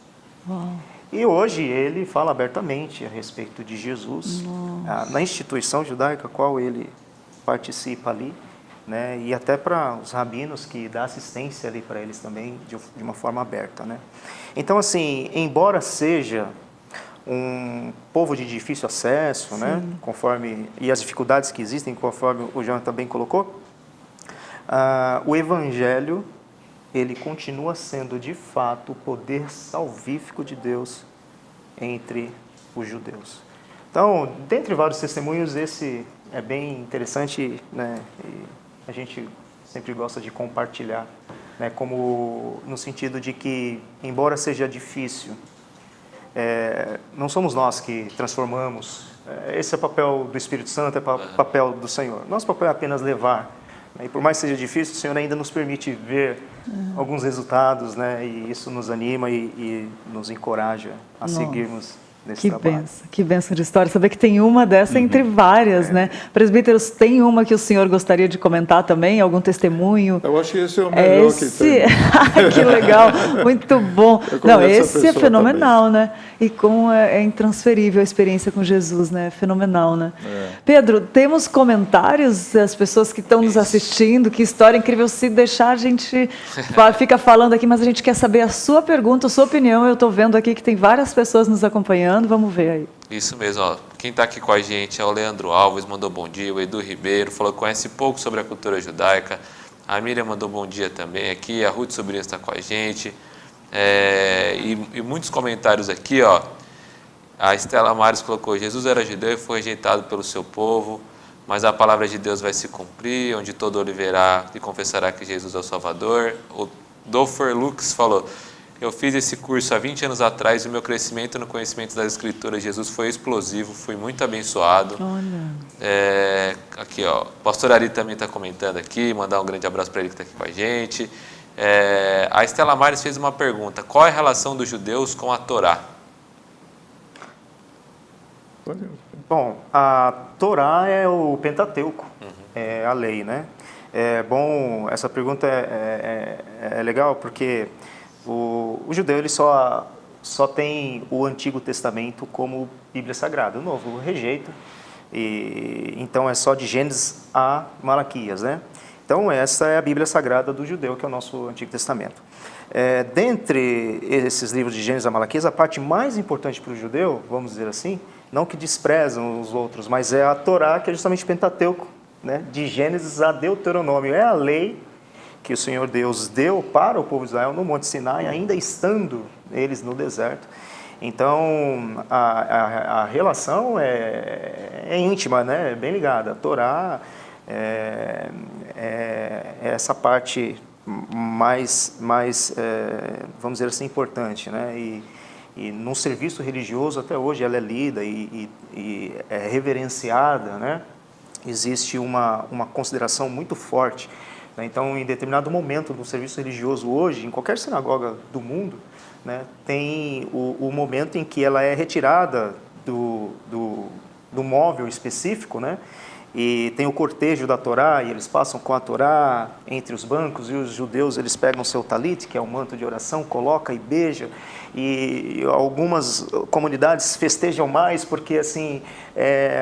E hoje ele fala abertamente a respeito de Jesus, na instituição judaica a qual ele participa ali, né, e até para os rabinos que dá assistência ali para eles também de uma forma aberta, né. Então, assim, embora seja um povo de difícil acesso, né, e as dificuldades que existem, conforme o João também colocou, o Evangelho, ele continua sendo de fato o poder salvífico de Deus entre os judeus. Então, dentre vários testemunhos, esse é bem interessante, né, e a gente sempre gosta de compartilhar, né, como no sentido de que, embora seja difícil, não somos nós que transformamos, esse é o papel do Espírito Santo, é o papel do Senhor. Nosso papel é apenas levar, né, e por mais que seja difícil, o Senhor ainda nos permite ver alguns resultados, né, e isso nos anima e nos encoraja a seguirmos nesse trabalho. Que benção de história, saber que tem uma dessa entre várias, né? Presbíteros, tem uma que o senhor gostaria de comentar também, algum testemunho? Eu acho que esse é o melhor que tem. Que legal, muito bom. Não, esse é fenomenal, também, né? E como é intransferível a experiência com Jesus, né? Fenomenal, né? Pedro, temos comentários das pessoas que estão nos assistindo, que história incrível, se deixar a gente fica falando aqui, mas a gente quer saber a sua pergunta, a sua opinião. Eu estou vendo aqui que tem várias pessoas nos acompanhando. Vamos ver aí. Isso mesmo, ó. Quem está aqui com a gente é o Leandro Alves, mandou bom dia, o Edu Ribeiro falou que conhece pouco sobre a cultura judaica, a Miriam mandou bom dia também aqui, a Ruth Sobrinho está com a gente, e muitos comentários aqui, ó. A Estela Mares colocou, Jesus era judeu e foi rejeitado pelo seu povo, mas a palavra de Deus vai se cumprir, onde todo olho verá e confessará que Jesus é o Salvador. O Dofer Lux falou, eu fiz esse curso há 20 anos atrás e o meu crescimento no conhecimento das Escrituras de Jesus foi explosivo, fui muito abençoado. Olha. Aqui, ó, o pastor Ari também está comentando aqui, mandar um grande abraço para ele que está aqui com a gente. A Estela Mares fez uma pergunta, qual é a relação dos judeus com a Torá? Bom, a Torá é o Pentateuco, é a lei, né? Bom, essa pergunta é legal porque o judeu ele só tem o Antigo Testamento como Bíblia Sagrada, o Novo rejeita, e então é só de Gênesis a Malaquias, né? Então essa é a Bíblia Sagrada do judeu, que é o nosso Antigo Testamento. Dentre esses livros de Gênesis a Malaquias, a parte mais importante para o judeu, vamos dizer assim, não que desprezam os outros, mas é a Torá, que é justamente o Pentateuco, né? De Gênesis a Deuteronômio, é a lei que o Senhor Deus deu para o povo de Israel no Monte Sinai, ainda estando eles no deserto. Então, a relação é íntima, né? É bem ligada. A Torá é essa parte mais vamos dizer assim, importante, né? E num serviço religioso, até hoje, ela é lida e é reverenciada, né? Existe uma consideração muito forte. Então, em determinado momento do serviço religioso hoje, em qualquer sinagoga do mundo, né, tem o momento em que ela é retirada do móvel específico, né, e tem o cortejo da Torá, e eles passam com a Torá entre os bancos, e os judeus eles pegam seu talit, que é o manto de oração, coloca e beija, e algumas comunidades festejam mais porque assim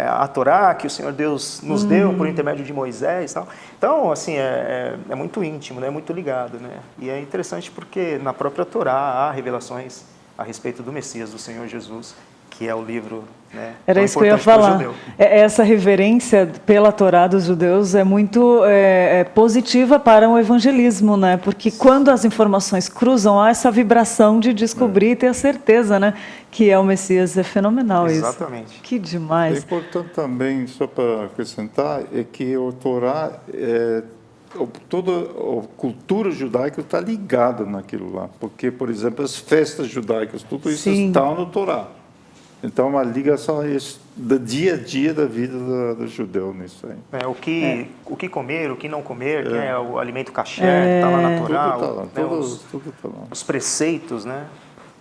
a Torá que o Senhor Deus nos deu por intermédio de Moisés, tal. Então assim é muito íntimo, né? É muito ligado, né? E é interessante porque na própria Torá há revelações a respeito do Messias, do Senhor Jesus, que é o livro, né, Era tão isso que eu ia importante para o falar. judeu. Essa reverência pela Torá dos judeus é muito positiva para o evangelismo, né? Porque quando as informações cruzam, há essa vibração de descobrir e ter a certeza, né, que é o Messias. É fenomenal isso. Exatamente. Que É demais. importante também, só para acrescentar, é que o Torá, toda a cultura judaica está ligada naquilo lá. Porque, por exemplo, as festas judaicas, tudo isso Sim. está no Torá. Então, uma ligação do dia a dia da vida do judeu nisso aí. O que comer, o que não comer, né, o alimento kasher, que está lá na Torá, Tudo está lá, né, tudo está lá. os preceitos, né?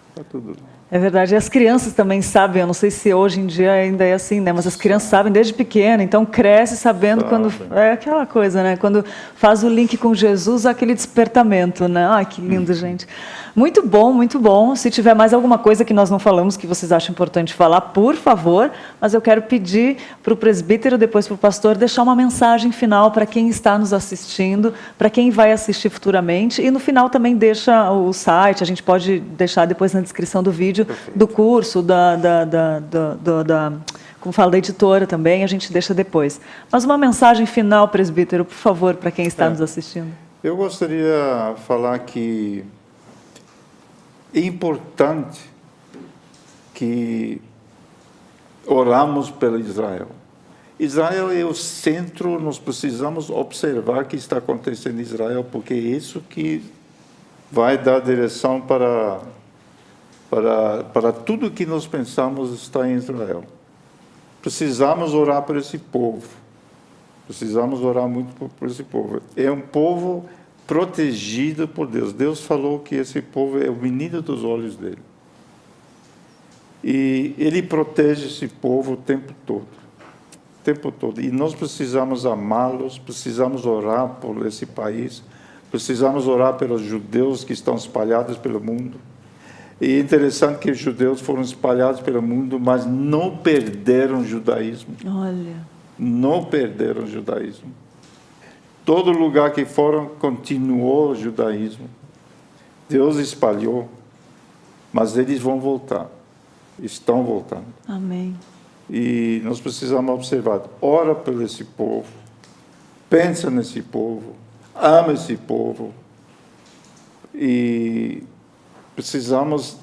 Está tudo lá. É verdade. E as crianças também sabem, eu não sei se hoje em dia ainda é assim, né? Mas as crianças sabem desde pequena, então cresce sabendo quando... É aquela coisa, né? Quando faz o link com Jesus, aquele despertamento, né? Ai, que lindo, gente. Muito bom, muito bom. Se tiver mais alguma coisa que nós não falamos, que vocês acham importante falar, por favor. Mas eu quero pedir para o presbítero, depois para o pastor, deixar uma mensagem final para quem está nos assistindo, para quem vai assistir futuramente. E no final também deixa o site, a gente pode deixar depois na descrição do vídeo, do curso, como fala, da editora também, a gente deixa depois. Mas uma mensagem final, presbítero, por favor, para quem está nos assistindo. Eu gostaria de falar que é importante que oramos pelo Israel. Israel é o centro, nós precisamos observar o que está acontecendo em Israel, porque é isso que vai dar direção para tudo que nós pensamos está em Israel. Precisamos orar por esse povo. Precisamos orar muito por esse povo. É um povo protegido por Deus. Deus falou que esse povo é o menino dos olhos dele. E ele protege esse povo o tempo todo. O tempo todo. E nós precisamos amá-los, precisamos orar por esse país, precisamos orar pelos judeus que estão espalhados pelo mundo. E é interessante que os judeus foram espalhados pelo mundo, mas não perderam o judaísmo. Olha. Não perderam o judaísmo. Todo lugar que foram, continuou o judaísmo. Deus espalhou, mas eles vão voltar. Estão voltando. Amém. E nós precisamos observar. Ora por esse povo. Pensa nesse povo. Ama esse povo. E precisamos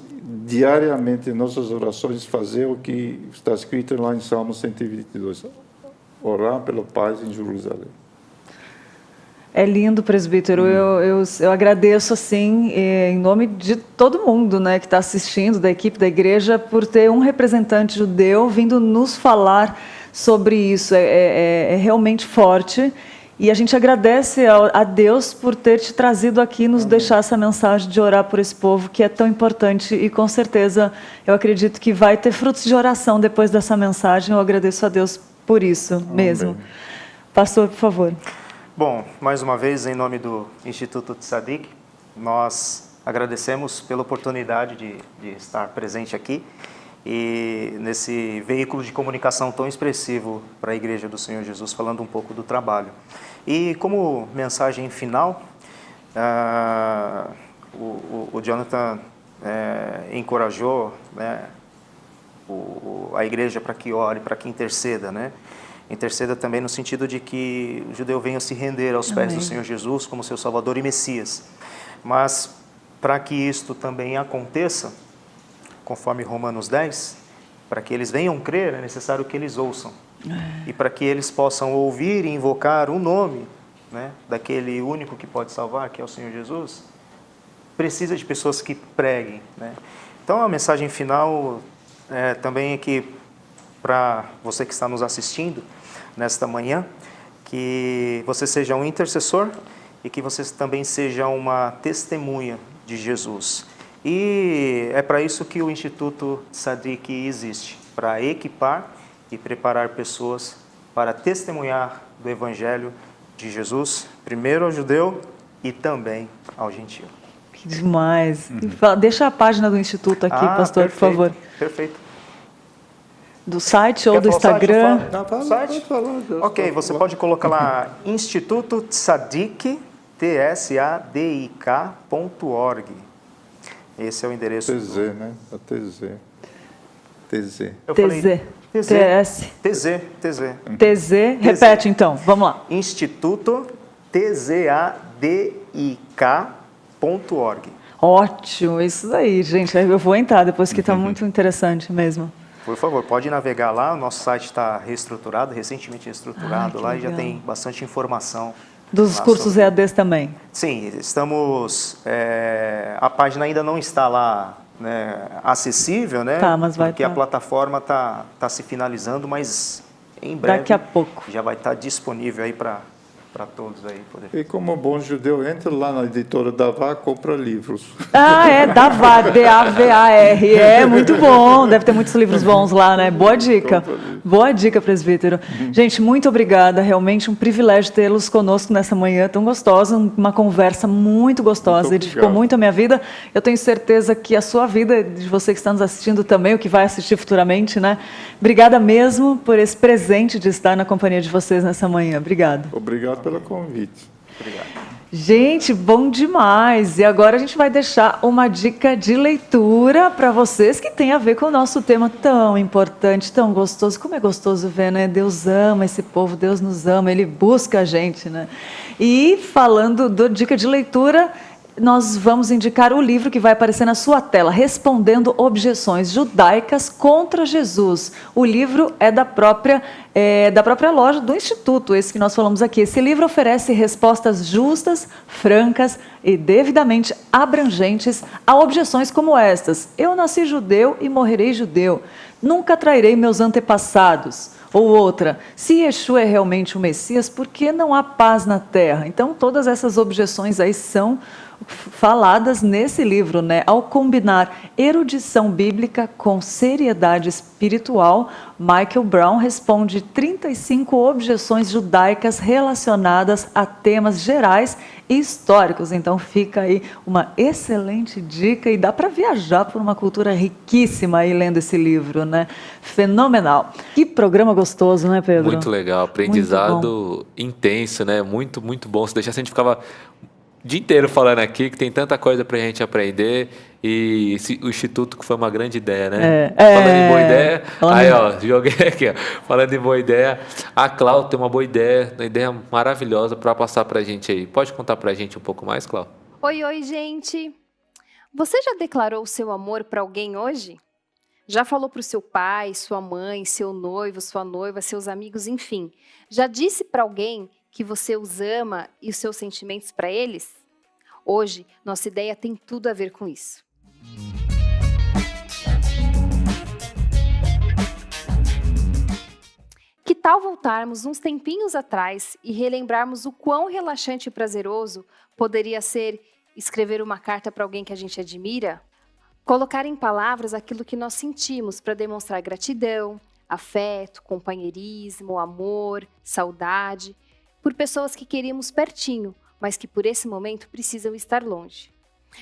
diariamente em nossas orações fazer o que está escrito lá em Salmo 122. Orar pela paz em Jerusalém. É lindo, presbítero. Eu agradeço, assim, em nome de todo mundo, né, que está assistindo, da equipe da igreja, por ter um representante judeu vindo nos falar sobre isso. É realmente forte. E a gente agradece a Deus por ter te trazido aqui, nos deixar essa mensagem de orar por esse povo, que é tão importante. E, com certeza, eu acredito que vai ter frutos de oração depois dessa mensagem. Eu agradeço a Deus por isso mesmo. Pastor, por favor. Bom, mais uma vez, em nome do Instituto Tzadik, nós agradecemos pela oportunidade de estar presente aqui e nesse veículo de comunicação tão expressivo para a Igreja do Senhor Jesus, falando um pouco do trabalho. E como mensagem final, o Jonathan encorajou, né, a igreja para que ore, para que interceda, né? Interceda também no sentido de que o judeu venha se render aos pés do Senhor Jesus como seu Salvador e Messias. Mas, para que isto também aconteça, conforme Romanos 10, para que eles venham crer, é necessário que eles ouçam. E para que eles possam ouvir e invocar o nome, né, daquele único que pode salvar, que é o Senhor Jesus, precisa de pessoas que preguem, né? Então, a mensagem final também é que, para você que está nos assistindo nesta manhã, que você seja um intercessor e que você também seja uma testemunha de Jesus. E é para isso que o Instituto Tzadik existe, para equipar e preparar pessoas para testemunhar do Evangelho de Jesus, primeiro ao judeu e também ao gentio. Que demais. Deixa a página do Instituto aqui, pastor, perfeito, por favor. Perfeito. Do site ou Quer do falar o site? Instagram. Não, fala, Site? pode falar, já Ok, está você falando. pode colocar lá Instituto Tzadik, tsadik.org. Esse é o endereço. TZ, né? A TZ. TZ. Eu falei TZ. TS. TZ. TZ. Repete então, vamos lá. Instituto tzadik.org. Ótimo, isso aí, gente. Eu vou entrar depois que está muito interessante mesmo. Por favor, pode navegar lá. O nosso site está reestruturado, recentemente reestruturado Que lá, e já legal. tem bastante informação. Dos lá cursos sobre- EADs também. Sim, estamos. A página ainda não está lá, né, acessível, né? Tá, mas vai porque tá. a plataforma tá se finalizando, mas em breve Daqui a pouco. já vai estar disponível aí para todos aí poder. E como bom judeu, entra lá na editora Davá, compra livros. Ah, é, Davar, D-A-V-A-R. É, muito bom. Deve ter muitos livros bons lá, né? Boa dica. Boa dica, presbítero. Gente, muito obrigada. Realmente um privilégio tê-los conosco nessa manhã tão gostosa. Uma conversa muito gostosa. Muito Edificou obrigado. muito a minha vida. Eu tenho certeza que a sua vida, de você que está nos assistindo também, o que vai assistir futuramente, né? Obrigada mesmo por esse presente de estar na companhia de vocês nessa manhã. Obrigada. Obrigado pelo convite. Obrigado. Gente, bom demais! E agora a gente vai deixar uma dica de leitura para vocês que tem a ver com o nosso tema tão importante, tão gostoso. Como é gostoso ver, né? Deus ama esse povo, Deus nos ama, Ele busca a gente, né? E falando do dica de leitura, nós vamos indicar o livro que vai aparecer na sua tela, Respondendo Objeções Judaicas contra Jesus. O livro é da própria loja do Instituto, esse que nós falamos aqui. Esse livro oferece respostas justas, francas e devidamente abrangentes a objeções como estas. Eu nasci judeu e morrerei judeu. Nunca trairei meus antepassados. Ou outra, se Yeshua é realmente o Messias, por que não há paz na terra? Então, todas essas objeções aí são faladas nesse livro, né? Ao combinar erudição bíblica com seriedade espiritual, Michael Brown responde 35 objeções judaicas relacionadas a temas gerais e históricos. Então fica aí uma excelente dica e dá para viajar por uma cultura riquíssima aí lendo esse livro, né? Fenomenal. Que programa gostoso, né, Pedro? Muito legal, aprendizado intenso, né? Muito, muito bom. Se deixasse, a gente ficava o dia inteiro falando aqui, que tem tanta coisa para a gente aprender, e o Instituto que foi uma grande ideia, né? Falando em boa ideia, aí ó, joguei aqui, ó, falando em boa ideia, a Cláudia tem uma boa ideia, uma ideia maravilhosa para passar para a gente aí. Pode contar para a gente um pouco mais, Cláudia? Oi, gente! Você já declarou o seu amor para alguém hoje? Já falou para o seu pai, sua mãe, seu noivo, sua noiva, seus amigos, enfim. Já disse para alguém que você os ama e os seus sentimentos para eles? Hoje, nossa ideia tem tudo a ver com isso. Que tal voltarmos uns tempinhos atrás e relembrarmos o quão relaxante e prazeroso poderia ser escrever uma carta para alguém que a gente admira? Colocar em palavras aquilo que nós sentimos para demonstrar gratidão, afeto, companheirismo, amor, saudade, por pessoas que queríamos pertinho, mas que por esse momento precisam estar longe.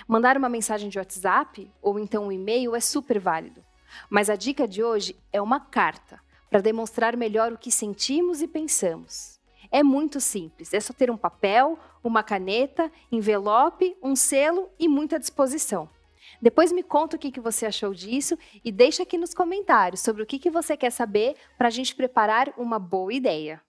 Mandar uma mensagem de WhatsApp ou então um e-mail é super válido. Mas a dica de hoje é uma carta, para demonstrar melhor o que sentimos e pensamos. É muito simples, é só ter um papel, uma caneta, envelope, um selo e muita disposição. Depois me conta o que você achou disso e deixa aqui nos comentários sobre o que você quer saber para a gente preparar uma boa ideia.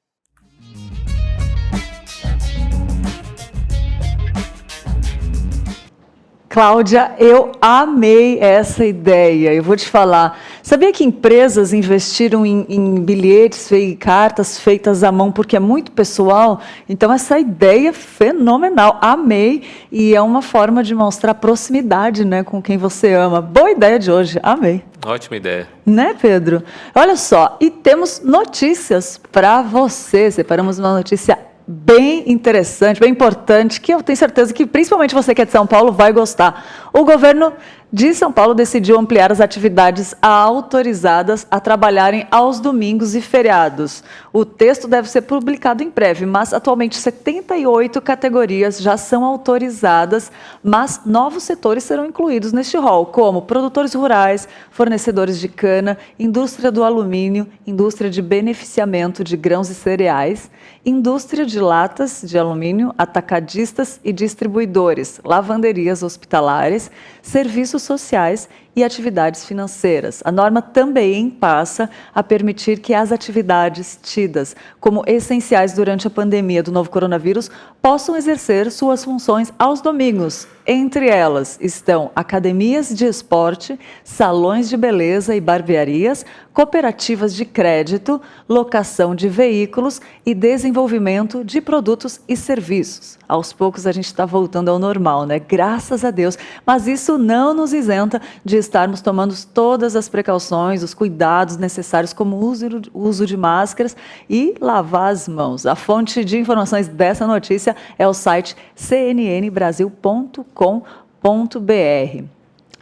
Cláudia, eu amei essa ideia. Eu vou te falar. Sabia que empresas investiram em bilhetes e cartas feitas à mão porque é muito pessoal? Então, essa ideia é fenomenal. Amei. E é uma forma de mostrar proximidade, né, com quem você ama. Boa ideia de hoje. Amei. Ótima ideia. Né, Pedro? Olha só. E temos notícias para você. Separamos uma notícia bem interessante, bem importante, que eu tenho certeza que principalmente você que é de São Paulo vai gostar. O governo de São Paulo decidiu ampliar as atividades autorizadas a trabalharem aos domingos e feriados. O texto deve ser publicado em breve, mas atualmente 78 categorias já são autorizadas, mas novos setores serão incluídos neste rol, como produtores rurais, fornecedores de cana, indústria do alumínio, indústria de beneficiamento de grãos e cereais, indústria de latas de alumínio, atacadistas e distribuidores, lavanderias hospitalares, serviços sociais e atividades financeiras. A norma também passa a permitir que as atividades tidas como essenciais durante a pandemia do novo coronavírus possam exercer suas funções aos domingos. Entre elas estão academias de esporte, salões de beleza e barbearias, cooperativas de crédito, locação de veículos e desenvolvimento de produtos e serviços. Aos poucos a gente está voltando ao normal, né? Graças a Deus. Mas isso não nos isenta de estarmos tomando todas as precauções, os cuidados necessários, como o uso de máscaras e lavar as mãos. A fonte de informações dessa notícia é o site cnnbrasil.com.br.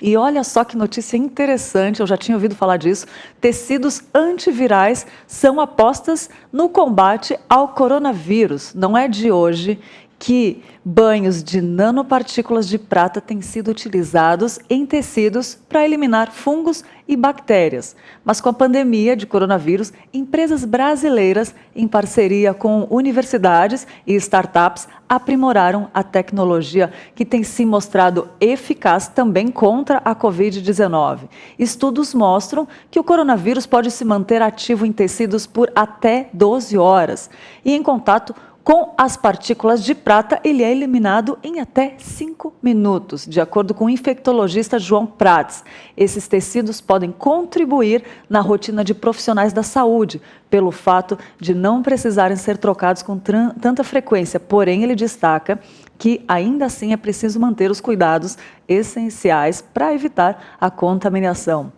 E olha só que notícia interessante, eu já tinha ouvido falar disso. Tecidos antivirais são apostas no combate ao coronavírus. Não é de hoje que banhos de nanopartículas de prata têm sido utilizados em tecidos para eliminar fungos e bactérias. Mas com a pandemia de coronavírus, empresas brasileiras, em parceria com universidades e startups, aprimoraram a tecnologia que tem se mostrado eficaz também contra a Covid-19. Estudos mostram que o coronavírus pode se manter ativo em tecidos por até 12 horas e em contato com as partículas de prata, ele é eliminado em até 5 minutos, de acordo com o infectologista João Prats. Esses tecidos podem contribuir na rotina de profissionais da saúde, pelo fato de não precisarem ser trocados com tanta frequência. Porém, ele destaca que ainda assim é preciso manter os cuidados essenciais para evitar a contaminação.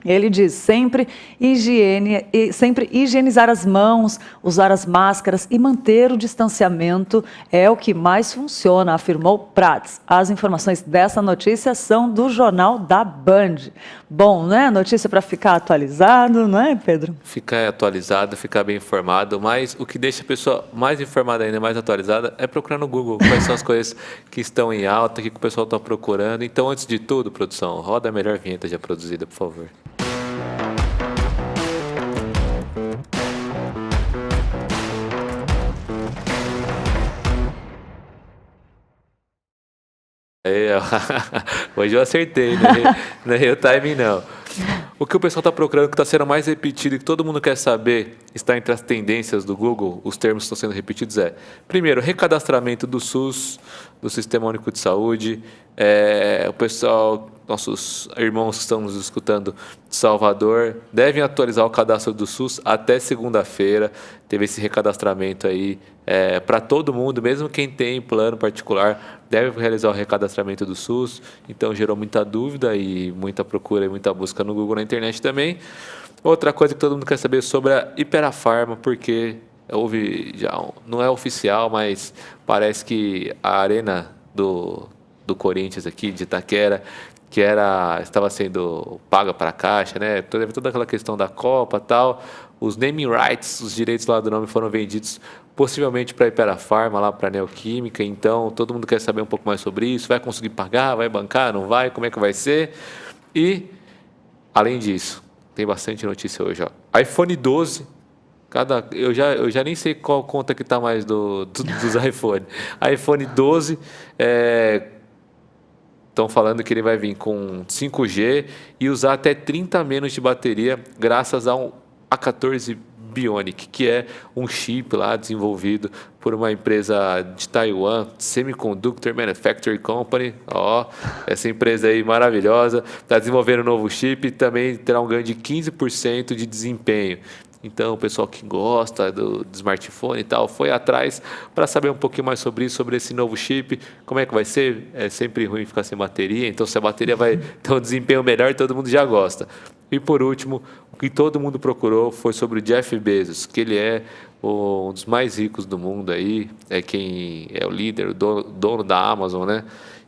Ele diz sempre higienizar as mãos, usar as máscaras e manter o distanciamento é o que mais funciona, afirmou Prats. As informações dessa notícia são do Jornal da Band. Bom, né? Notícia para ficar atualizado, não é, Pedro? Ficar atualizado, ficar bem informado, mas o que deixa a pessoa mais informada ainda, mais atualizada, é procurar no Google quais são as coisas que estão em alta, que o pessoal está procurando. Então, antes de tudo, produção, roda a melhor vinheta já produzida, por favor. Aí, ó. Hoje eu acertei, não errei o timing não. O que o pessoal está procurando, que está sendo mais repetido e que todo mundo quer saber, está entre as tendências do Google, os termos que estão sendo repetidos primeiro, recadastramento do SUS, do Sistema Único de Saúde. O pessoal, nossos irmãos que estão nos escutando de Salvador, devem atualizar o cadastro do SUS até segunda-feira. Teve esse recadastramento aí para todo mundo, mesmo quem tem plano particular, deve realizar o recadastramento do SUS. Então gerou muita dúvida e muita procura e muita busca no Google, na internet também. Outra coisa que todo mundo quer saber sobre a Iperafarma, porque houve já, não é oficial, mas parece que a arena do Corinthians aqui, de Itaquera, que estava sendo paga para a Caixa, né? Toda aquela questão da Copa e tal. Os naming rights, os direitos lá do nome foram vendidos possivelmente para a Iperafarma, lá para a Neoquímica. Então, todo mundo quer saber um pouco mais sobre isso. Vai conseguir pagar? Vai bancar? Não vai? Como é que vai ser? E, além disso, tem bastante notícia hoje. Ó. iPhone 12. Eu já nem sei qual conta que está mais dos iPhone. iPhone 12 estão falando que ele vai vir com 5G e usar até 30 menos de bateria graças a um A14 Bionic, que é um chip lá desenvolvido por uma empresa de Taiwan, Semiconductor Manufacturing Company. Essa empresa aí maravilhosa, está desenvolvendo um novo chip e também terá um ganho de 15% de desempenho. Então, o pessoal que gosta do smartphone e tal, foi atrás para saber um pouquinho mais sobre isso, sobre esse novo chip, como é que vai ser. É sempre ruim ficar sem bateria, então se a bateria vai ter um desempenho melhor, todo mundo já gosta. E por último, o que todo mundo procurou foi sobre o Jeff Bezos, que ele é um dos mais ricos do mundo aí, quem é o líder, o dono da Amazon, né?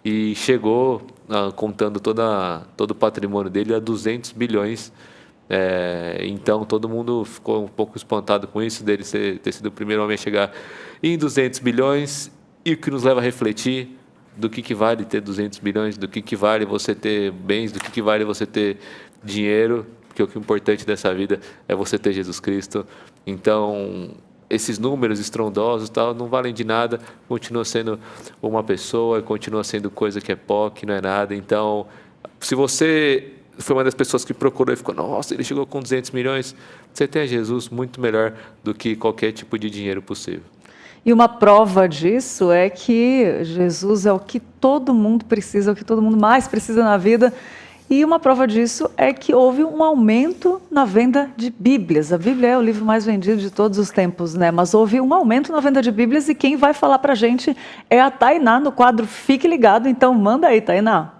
E chegou contando todo o patrimônio dele, a 200 bilhões. Então, todo mundo ficou um pouco espantado com isso, dele ter sido o primeiro homem a chegar em 200 bilhões, e o que nos leva a refletir do que vale ter 200 bilhões, do que vale você ter bens, do que vale você ter dinheiro, porque o que é importante dessa vida é você ter Jesus Cristo. Então, esses números estrondosos tal, não valem de nada, continua sendo uma pessoa, continua sendo coisa que é pó, que não é nada. Então, se você foi uma das pessoas que procurou e ficou, nossa, ele chegou com 200 milhões, você tem a Jesus muito melhor do que qualquer tipo de dinheiro possível. E uma prova disso é que Jesus é o que todo mundo precisa, o que todo mundo mais precisa na vida. E uma prova disso é que houve um aumento na venda de Bíblias. A Bíblia é o livro mais vendido de todos os tempos, né? Mas houve um aumento na venda de Bíblias e quem vai falar pra gente é a Tainá no quadro Fique Ligado. Então manda aí, Tainá.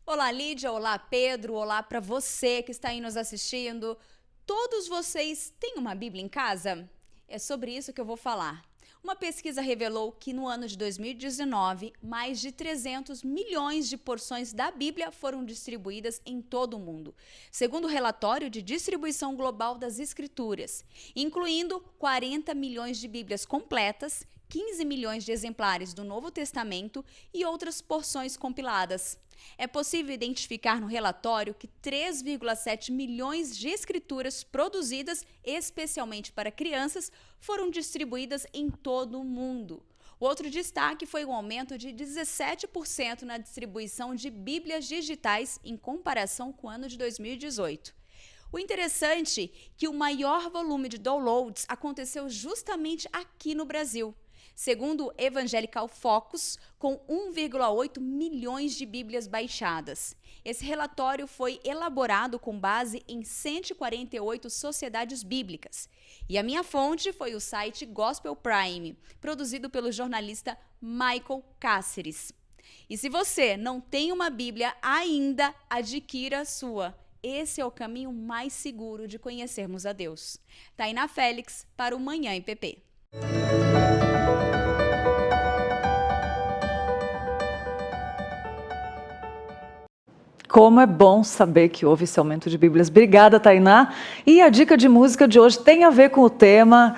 Olá, Lídia. Olá, Pedro. Olá para você que está aí nos assistindo. Todos vocês têm uma Bíblia em casa? É sobre isso que eu vou falar. Uma pesquisa revelou que no ano de 2019, mais de 300 milhões de porções da Bíblia foram distribuídas em todo o mundo, segundo o relatório de distribuição global das Escrituras, incluindo 40 milhões de Bíblias completas, 15 milhões de exemplares do Novo Testamento e outras porções compiladas. É possível identificar no relatório que 3,7 milhões de escrituras produzidas especialmente para crianças foram distribuídas em todo o mundo. O outro destaque foi o aumento de 17% na distribuição de Bíblias digitais em comparação com o ano de 2018. O interessante é que o maior volume de downloads aconteceu justamente aqui no Brasil. Segundo o Evangelical Focus, com 1,8 milhões de Bíblias baixadas. Esse relatório foi elaborado com base em 148 sociedades bíblicas. E a minha fonte foi o site Gospel Prime, produzido pelo jornalista Michael Cáceres. E se você não tem uma Bíblia ainda, adquira a sua. Esse é o caminho mais seguro de conhecermos a Deus. Tainá Félix para o Manhã em PP. Como é bom saber que houve esse aumento de Bíblias. Obrigada, Tainá. E a dica de música de hoje tem a ver com o tema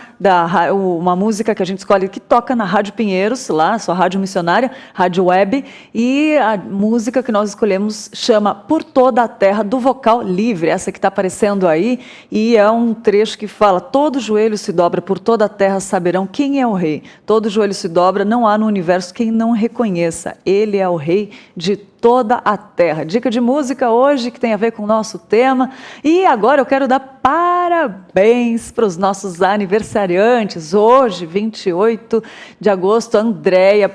uma música que a gente escolhe que toca na Rádio Pinheiros, lá, sua rádio missionária, rádio web. E a música que nós escolhemos chama Por Toda a Terra, do Vocal Livre, essa que está aparecendo aí. E é um trecho que fala, todo joelho se dobra, por toda a terra saberão quem é o rei. Todo joelho se dobra, não há no universo quem não reconheça. Ele é o rei de toda a terra. Dica de música hoje que tem a ver com o nosso tema. E agora eu quero dar parabéns para os nossos aniversariantes. Hoje, 28 de agosto, Andréia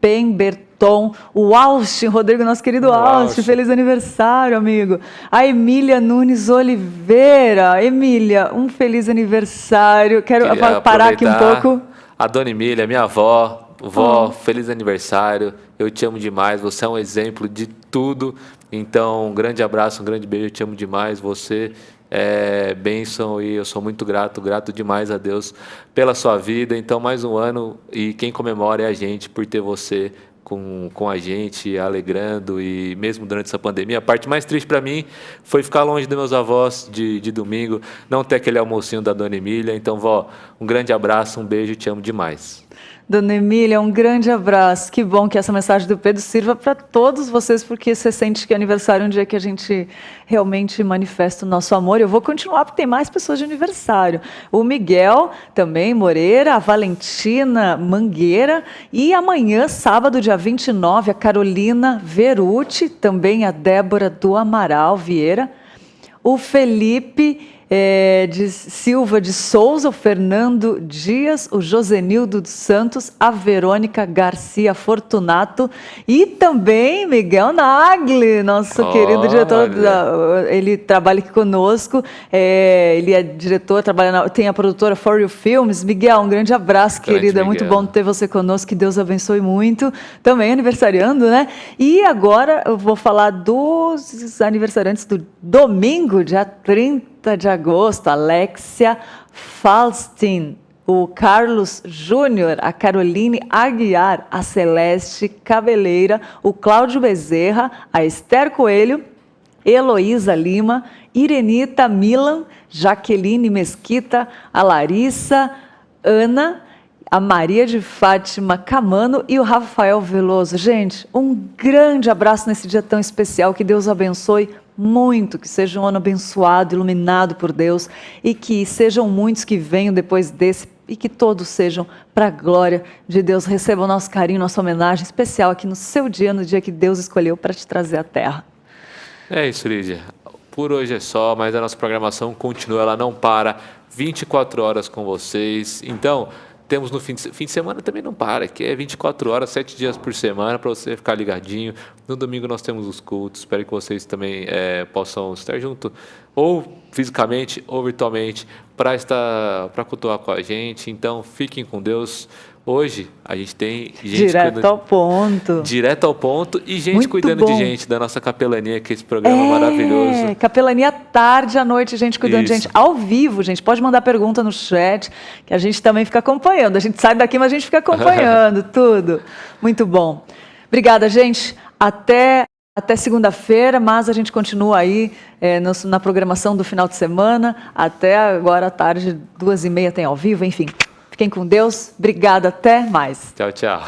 Pemberton, o Austin, Rodrigo, nosso querido Austin, feliz aniversário, amigo. A Emília Nunes Oliveira. Emília, um feliz aniversário. Quero parar aqui um pouco. A dona Emília, minha avó. Vó, feliz aniversário, eu te amo demais, você é um exemplo de tudo, então um grande abraço, um grande beijo, eu te amo demais, você é bênção e eu sou muito grato demais a Deus pela sua vida, então mais um ano e quem comemora é a gente por ter você com a gente, alegrando e mesmo durante essa pandemia, a parte mais triste para mim foi ficar longe dos meus avós de domingo, não ter aquele almocinho da dona Emília, então vó, um grande abraço, um beijo, te amo demais. Dona Emília, um grande abraço. Que bom que essa mensagem do Pedro sirva para todos vocês, porque você sente que é aniversário é um dia que a gente realmente manifesta o nosso amor. Eu vou continuar, porque tem mais pessoas de aniversário. O Miguel também, Moreira, a Valentina Mangueira e amanhã, sábado, dia 29, a Carolina Verucci, também a Débora do Amaral Vieira, o Felipe de Silva de Souza, o Fernando Dias, o Josenildo dos Santos, a Verônica Garcia Fortunato e também Miguel Nagli, nosso querido diretor, ele trabalha aqui conosco, ele é diretor, tem a produtora For You Films. Miguel, um grande abraço, querido, é muito bom ter você conosco, que Deus abençoe muito, também aniversariando, né? E agora eu vou falar dos aniversariantes do domingo, dia 30 30 de agosto, Alexia Falstin, o Carlos Júnior, a Caroline Aguiar, a Celeste Cabeleira, o Cláudio Bezerra, a Esther Coelho, Heloísa Lima, Irenita Milan, Jaqueline Mesquita, a Larissa, Ana, a Maria de Fátima Camano e o Rafael Veloso. Gente, um grande abraço nesse dia tão especial, que Deus abençoe muito, que seja um ano abençoado, iluminado por Deus, e que sejam muitos que venham depois desse, e que todos sejam para a glória de Deus. Receba o nosso carinho, nossa homenagem especial aqui no seu dia, no dia que Deus escolheu para te trazer à Terra. É isso, Lídia. Por hoje é só, mas a nossa programação continua, ela não para, 24 horas com vocês. Então, temos no fim de semana também não para, que é 24 horas, 7 dias por semana, para você ficar ligadinho. No domingo nós temos os cultos, espero que vocês também possam estar junto, ou fisicamente ou virtualmente, para cultuar com a gente. Então, fiquem com Deus. Hoje a gente tem gente Direto ao ponto. Direto ao ponto e gente Muito cuidando bom. de gente, da nossa capelania, que é esse programa maravilhoso. Capelania tarde à noite, gente cuidando de Isso. gente ao vivo, gente. Pode mandar pergunta no chat, que a gente também fica acompanhando. A gente sai daqui, mas a gente fica acompanhando tudo. Muito bom. Obrigada, gente. Até segunda-feira, mas a gente continua aí na programação do final de semana. Até agora à tarde, 2h30 tem ao vivo, enfim. Fiquem com Deus. Obrigada, até mais. Tchau, tchau.